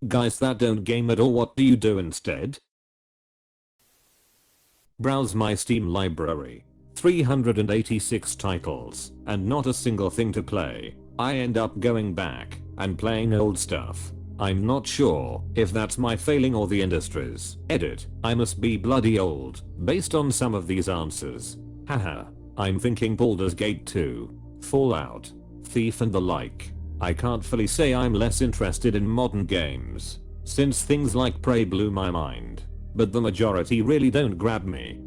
Guys that don't game at all, what do you do instead? Browse my Steam library. 386 titles, and not a single thing to play. I end up going back and playing old stuff. I'm not sure if that's my failing or the industry's. Edit. I must be bloody old, based on some of these answers. Haha. I'm thinking Baldur's Gate 2, Fallout, Thief and the like. I can't fully say I'm less interested in modern games, since things like Prey blew my mind, but the majority really don't grab me.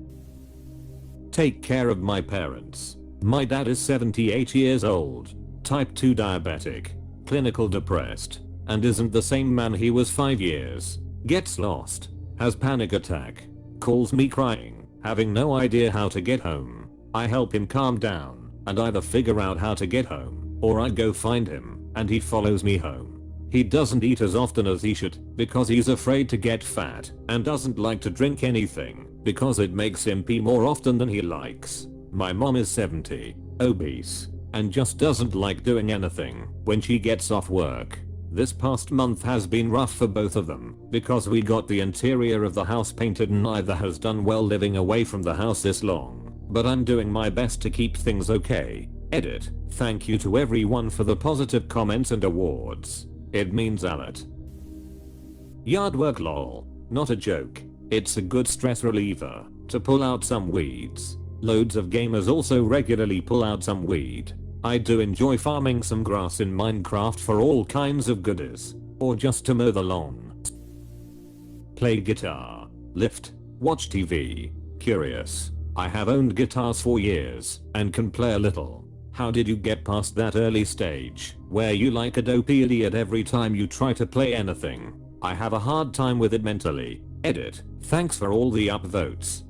Take care of my parents. My dad is 78 years old, type 2 diabetic, clinical depressed, and isn't the same man he was 5 years. Gets lost, has panic attack, calls me crying, having no idea how to get home. I help him calm down and either figure out how to get home, or I go find him and he follows me home. He doesn't eat as often as he should because he's afraid to get fat, and doesn't like to drink anything because it makes him pee more often than he likes. My mom is 70, obese, and just doesn't like doing anything when she gets off work. This past month has been rough for both of them because we got the interior of the house painted and neither has done well living away from the house this long. But I'm doing my best to keep things okay. Edit. Thank you to everyone for the positive comments and awards. It means a lot. Yard work lol. Not a joke. It's a good stress reliever to pull out some weeds. Loads of gamers also regularly pull out some weed. I do enjoy farming some grass in Minecraft for all kinds of goodies, or just to mow the lawn. Play guitar. Lift. Watch TV. Curious. I have owned guitars for years and can play a little. How did you get past that early stage where you like a dopey idiot every time you try to play anything? I have a hard time with it mentally. Edit. Thanks for all the upvotes.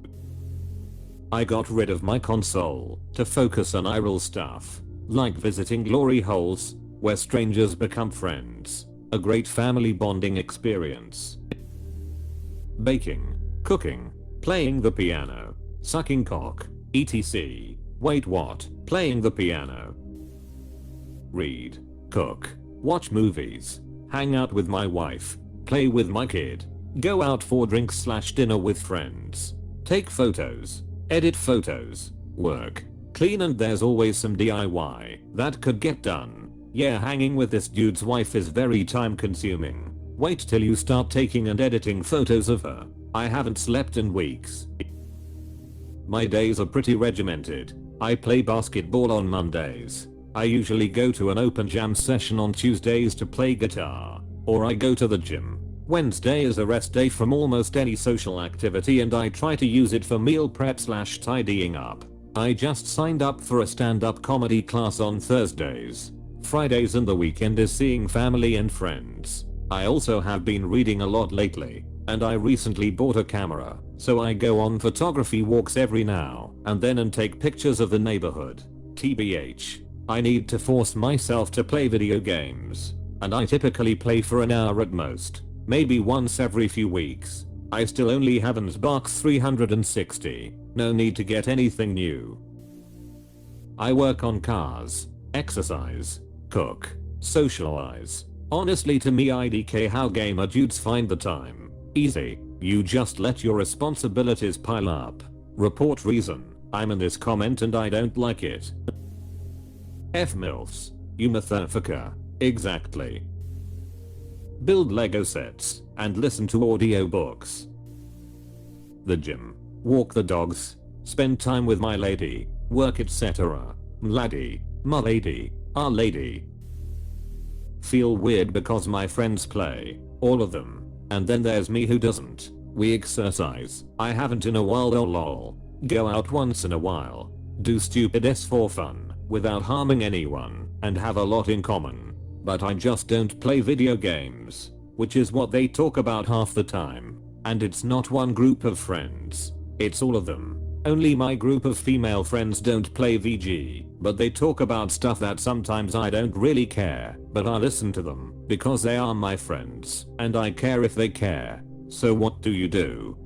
I got rid of my console to focus on IRL stuff, like visiting glory holes where strangers become friends. A great family bonding experience. Baking, cooking, playing the piano, sucking cock, etc. Wait, what? Playing the piano. Read, cook, watch movies, hang out with my wife, play with my kid, go out for drinks/dinner with friends, take photos, edit photos, work, clean, and there's always some DIY that could get done. Yeah, hanging with this dude's wife is very time consuming. Wait till you start taking and editing photos of her. I haven't slept in weeks. My days are pretty regimented. I play basketball on Mondays. I usually go to an open jam session on Tuesdays to play guitar, or I go to the gym. Wednesday is a rest day from almost any social activity and I try to use it for meal prep/tidying up. I just signed up for a stand-up comedy class on Thursdays. Fridays and the weekend is seeing family and friends. I also have been reading a lot lately, and I recently bought a camera, so I go on photography walks every now and then and take pictures of the neighborhood. TBH. I need to force myself to play video games, and I typically play for an hour at most, maybe once every few weeks. I still only have an Xbox 360, no need to get anything new. I work on cars, exercise, cook, socialize. Honestly, to me IDK how gamer dudes find the time. Easy. You just let your responsibilities pile up. Report reason. I'm in this comment and I don't like it. F MILFs. You motherfucker. Exactly. Build Lego sets and listen to audiobooks. The gym. Walk the dogs. Spend time with my lady. Work, etc. Mladdie. My lady. Our lady. Feel weird because my friends play. All of them. And then there's me who doesn't. We exercise. I haven't in a while, oh lol. Go out once in a while. Do stupid s for fun, without harming anyone, and have a lot in common. But I just don't play video games, which is what they talk about half the time. And it's not one group of friends. It's all of them. Only my group of female friends don't play VG, but they talk about stuff that sometimes I don't really care, but I listen to them, because they are my friends, and I care if they care. So what do you do?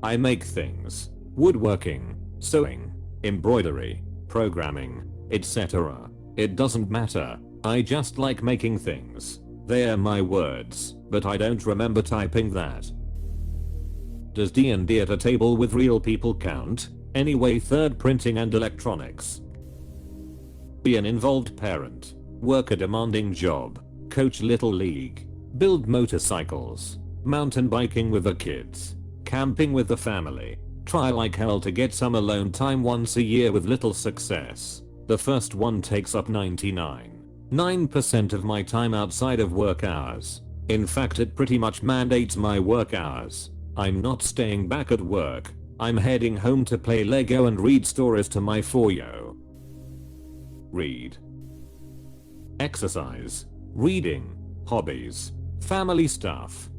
I make things. Woodworking, sewing, embroidery, programming, etc. It doesn't matter. I just like making things. They are my words, but I don't remember typing that. Does D&D at a table with real people count? Anyway, third, printing and electronics. Be an involved parent. Work a demanding job. Coach little league. Build motorcycles. Mountain biking with the kids. Camping with the family. Try like hell to get some alone time once a year with little success. The first one takes up 99% of my time outside of work hours. In fact, it pretty much mandates my work hours. I'm not staying back at work. I'm heading home to play Lego and read stories to my 4-year-old. Read. Exercise. Reading. Hobbies. Family stuff.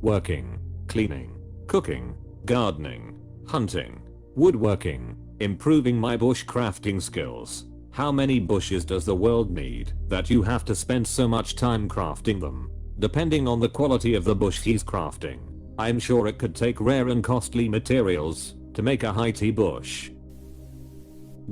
Working. Cleaning. Cooking. Gardening. Hunting. Woodworking. Improving my bush crafting skills. How many bushes does the world need that you have to spend so much time crafting them? Depending on the quality of the bush he's crafting, I'm sure it could take rare and costly materials to make a high-tea bush.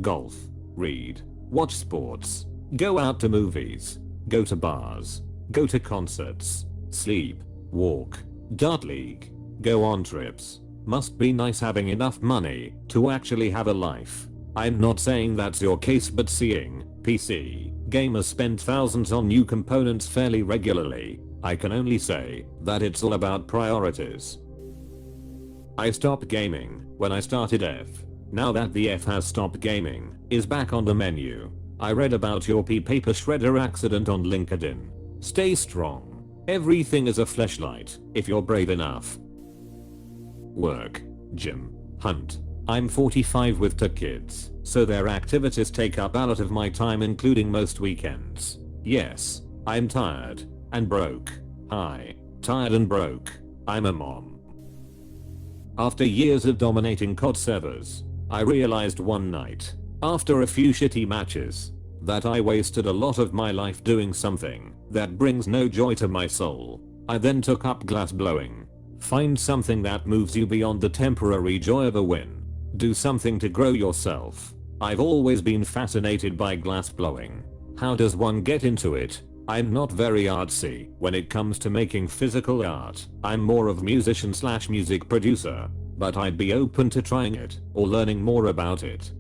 Golf. Read. Watch sports. Go out to movies. Go to bars. Go to concerts. Sleep. Walk. Dart league. Go on trips. Must be nice having enough money to actually have a life. I'm not saying that's your case, but seeing PC gamers spend thousands on new components fairly regularly, I can only say that it's all about priorities. I stopped gaming when I started F. Now that the F has stopped gaming is back on the menu. I read about your paper shredder accident on LinkedIn. Stay strong. Everything is a fleshlight if you're brave enough. Work. Gym. Hunt. I'm 45 with 2 kids, so their activities take up a lot of my time, including most weekends. Yes, I'm tired and broke. Hi. Tired and broke. I'm a mom. After years of dominating COD servers, I realized one night, after a few shitty matches, that I wasted a lot of my life doing something that brings no joy to my soul. I then took up glass blowing. Find something that moves you beyond the temporary joy of a win. Do something to grow yourself. I've always been fascinated by glass blowing. How does one get into it? I'm not very artsy when it comes to making physical art. I'm more of musician/music producer, but I'd be open to trying it or learning more about it.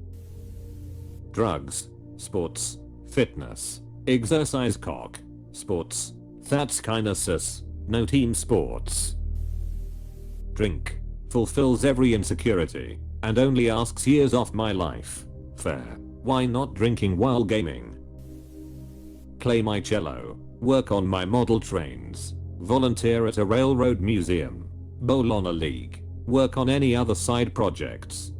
Drugs. Sports. Fitness. Exercise cock. Sports. That's kinda sus. No team sports. Drink. Fulfills every insecurity and only asks years off my life. Fair. Why not drinking while gaming? Play my cello. Work on my model trains. Volunteer at a railroad museum. Bowl on a league. Work on any other side projects.